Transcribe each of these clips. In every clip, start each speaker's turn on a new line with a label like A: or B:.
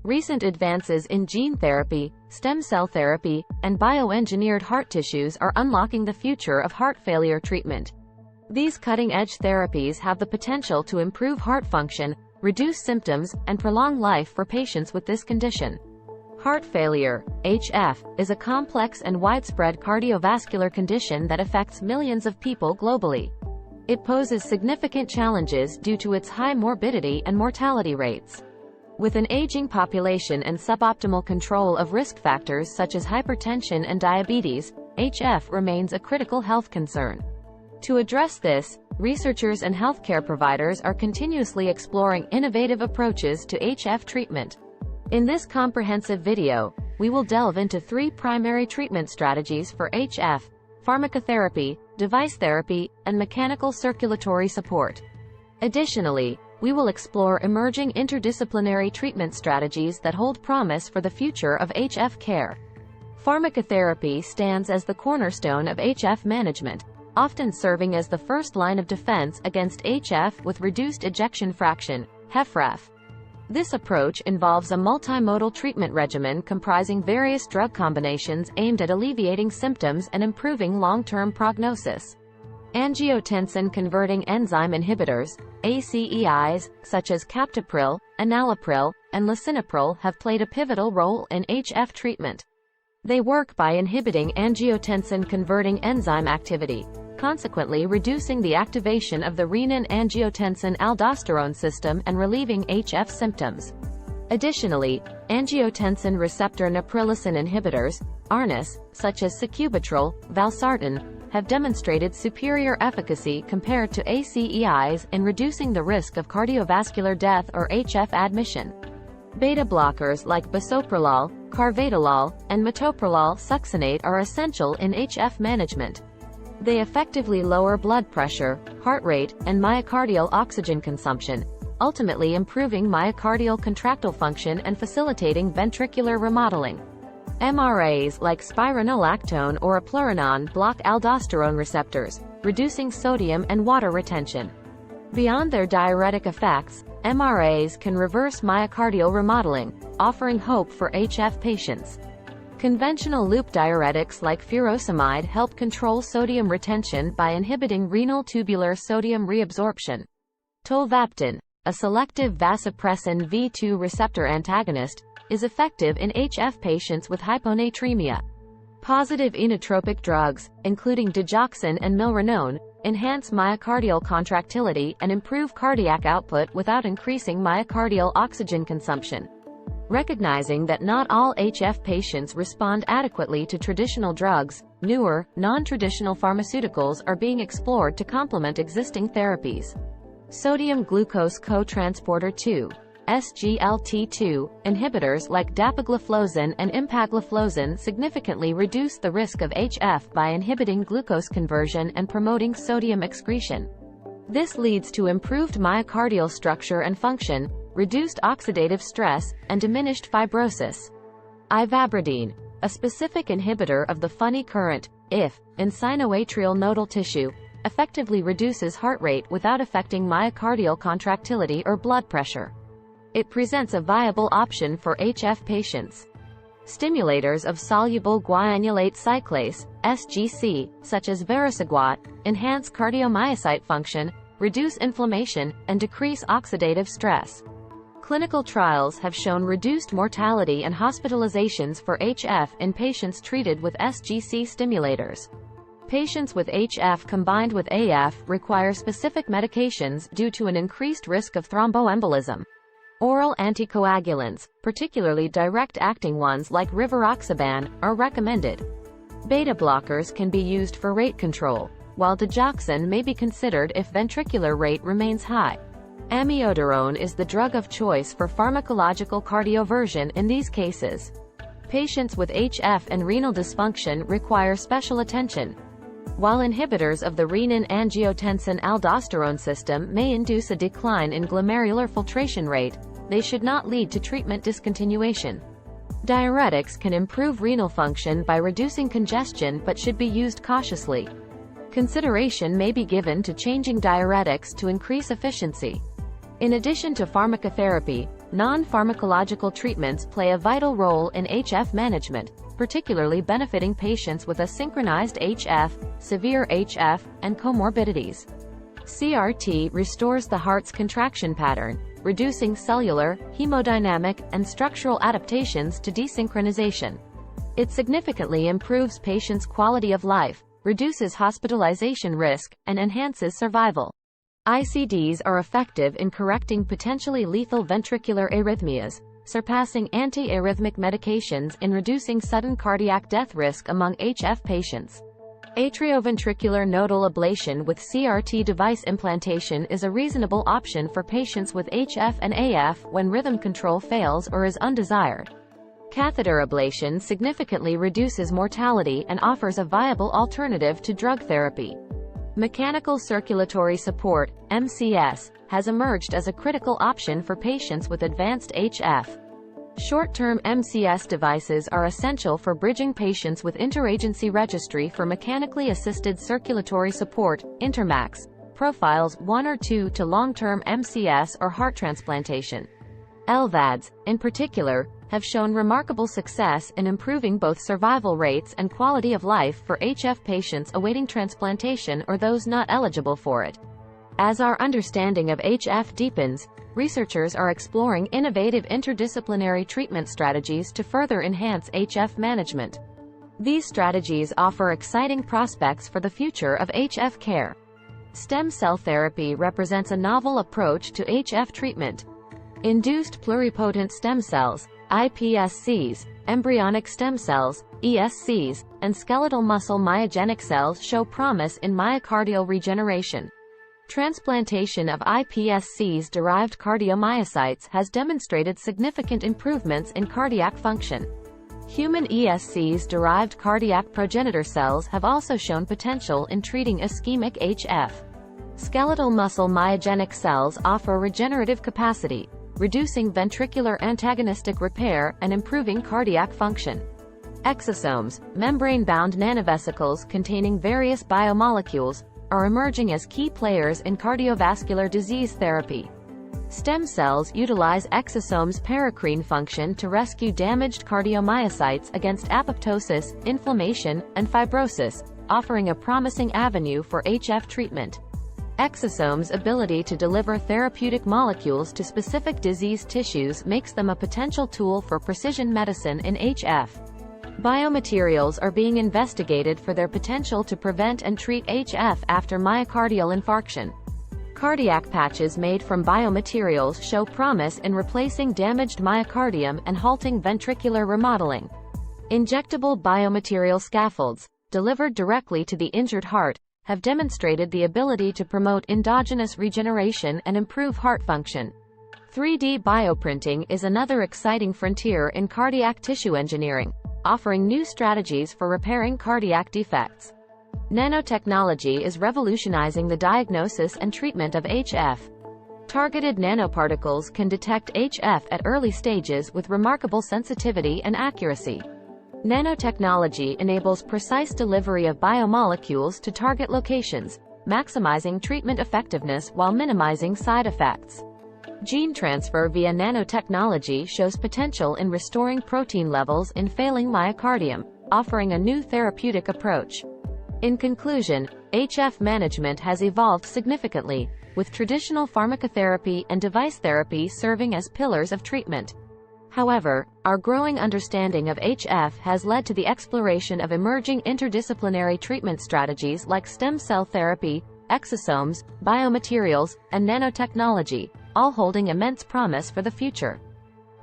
A: Recent advances in gene therapy, stem cell therapy, and bioengineered heart tissues are unlocking the future of heart failure treatment. These cutting-edge therapies have the potential to improve heart function, reduce symptoms, and prolong life for patients with this condition. Heart failure, HF, is a complex and widespread cardiovascular condition that affects millions of people globally. It poses significant challenges due to its high morbidity and mortality rates. With an aging population and suboptimal control of risk factors such as hypertension and diabetes, HF remains a critical health concern. To address this, researchers and healthcare providers are continuously exploring innovative approaches to HF treatment. In this comprehensive video, we will delve into 3 primary treatment strategies for HF: pharmacotherapy, device therapy, and mechanical circulatory support. Additionally, we will explore emerging interdisciplinary treatment strategies that hold promise for the future of HF care. Pharmacotherapy stands as the cornerstone of HF management, often serving as the first line of defense against HF with reduced ejection fraction, HFrEF. This approach involves a multimodal treatment regimen comprising various drug combinations aimed at alleviating symptoms and improving long-term prognosis. Angiotensin-converting enzyme inhibitors, ACEIs, such as captopril, enalapril, and lisinopril have played a pivotal role in HF treatment. They work by inhibiting angiotensin-converting enzyme activity, consequently reducing the activation of the renin-angiotensin-aldosterone system and relieving HF symptoms. Additionally, angiotensin receptor neprilysin inhibitors, ARNIS, such as sacubitril, valsartan, have demonstrated superior efficacy compared to ACEIs in reducing the risk of cardiovascular death or HF admission. Beta blockers like bisoprolol, carvedilol, and metoprolol succinate are essential in HF management. They effectively lower blood pressure, heart rate, and myocardial oxygen consumption, ultimately improving myocardial contractile function and facilitating ventricular remodeling. MRAs like spironolactone or eplerenone block aldosterone receptors, reducing sodium and water retention. Beyond their diuretic effects, MRAs can reverse myocardial remodeling, offering hope for HF patients. Conventional loop diuretics like furosemide help control sodium retention by inhibiting renal tubular sodium reabsorption. Tolvaptan, a selective vasopressin V2 receptor antagonist, is effective in HF patients with hyponatremia. Positive inotropic drugs, including digoxin and milrinone, enhance myocardial contractility and improve cardiac output without increasing myocardial oxygen consumption. Recognizing that not all HF patients respond adequately to traditional drugs, newer, non-traditional pharmaceuticals are being explored to complement existing therapies. Sodium glucose cotransporter 2 (SGLT2) inhibitors like dapagliflozin and empagliflozin significantly reduce the risk of HF by inhibiting glucose conversion and promoting sodium excretion. This leads to improved myocardial structure and function, reduced oxidative stress, and diminished fibrosis. Ivabradine, a specific inhibitor of the funny current, IF, in sinoatrial nodal tissue, effectively reduces heart rate without affecting myocardial contractility or blood pressure. It presents a viable option for HF patients. Stimulators of soluble guanylate cyclase, SGC, such as vericiguat, enhance cardiomyocyte function, reduce inflammation, and decrease oxidative stress. Clinical trials have shown reduced mortality and hospitalizations for HF in patients treated with SGC stimulators. Patients with HF combined with AF require specific medications due to an increased risk of thromboembolism. Oral anticoagulants, particularly direct-acting ones like rivaroxaban, are recommended. Beta blockers can be used for rate control, while digoxin may be considered if ventricular rate remains high. Amiodarone is the drug of choice for pharmacological cardioversion in these cases. Patients with HF and renal dysfunction require special attention. While inhibitors of the renin-angiotensin-aldosterone system may induce a decline in glomerular filtration rate, they should not lead to treatment discontinuation. Diuretics can improve renal function by reducing congestion but should be used cautiously. Consideration may be given to changing diuretics to increase efficiency. In addition to pharmacotherapy, Non-pharmacological treatments play a vital role in HF management, particularly benefiting patients with asynchronized HF, severe HF, and comorbidities. CRT restores the heart's contraction pattern, reducing cellular, hemodynamic, and structural adaptations to desynchronization. It significantly improves patients' quality of life, reduces hospitalization risk, and enhances survival. ICDs are effective in correcting potentially lethal ventricular arrhythmias, surpassing anti-arrhythmic medications in reducing sudden cardiac death risk among HF patients. Atrioventricular nodal ablation with CRT device implantation is a reasonable option for patients with HF and AF when rhythm control fails or is undesired. Catheter ablation significantly reduces mortality and offers a viable alternative to drug therapy. Mechanical circulatory support, MCS, has emerged as a critical option for patients with advanced HF. Short-term MCS devices are essential for bridging patients with interagency registry for mechanically assisted circulatory support, INTERMACS, profiles 1 or 2 to long-term MCS or heart transplantation. LVADs, in particular, have shown remarkable success in improving both survival rates and quality of life for HF patients awaiting transplantation or those not eligible for it. As our understanding of HF deepens, researchers are exploring innovative interdisciplinary treatment strategies to further enhance HF management. These strategies offer exciting prospects for the future of HF care. Stem cell therapy represents a novel approach to HF treatment. Induced pluripotent stem cells, iPSCs, embryonic stem cells, ESCs, and skeletal muscle myogenic cells show promise in myocardial regeneration. Transplantation of iPSCs-derived cardiomyocytes has demonstrated significant improvements in cardiac function. Human ESCs-derived cardiac progenitor cells have also shown potential in treating ischemic HF. Skeletal muscle myogenic cells offer regenerative capacity, reducing ventricular antagonistic repair and improving cardiac function. Exosomes, membrane-bound nanovesicles containing various biomolecules, are emerging as key players in cardiovascular disease therapy. Stem cells utilize exosomes' paracrine function to rescue damaged cardiomyocytes against apoptosis, inflammation, and fibrosis, offering a promising avenue for HF treatment. Exosomes' ability to deliver therapeutic molecules to specific disease tissues makes them a potential tool for precision medicine in HF. Biomaterials are being investigated for their potential to prevent and treat HF after myocardial infarction. Cardiac patches made from biomaterials show promise in replacing damaged myocardium and halting ventricular remodeling. Injectable biomaterial scaffolds, delivered directly to the injured heart, have demonstrated the ability to promote endogenous regeneration and improve heart function. 3D bioprinting is another exciting frontier in cardiac tissue engineering, offering new strategies for repairing cardiac defects. Nanotechnology is revolutionizing the diagnosis and treatment of HF. Targeted nanoparticles can detect HF at early stages with remarkable sensitivity and accuracy. Nanotechnology enables precise delivery of biomolecules to target locations, maximizing treatment effectiveness while minimizing side effects. Gene transfer via nanotechnology shows potential in restoring protein levels in failing myocardium, offering a new therapeutic approach. In conclusion, HF management has evolved significantly, with traditional pharmacotherapy and device therapy serving as pillars of treatment. However, our growing understanding of HF has led to the exploration of emerging interdisciplinary treatment strategies like stem cell therapy, exosomes, biomaterials, and nanotechnology, all holding immense promise for the future.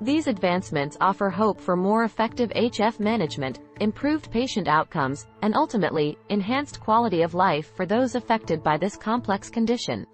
A: These advancements offer hope for more effective HF management, improved patient outcomes, and ultimately, enhanced quality of life for those affected by this complex condition.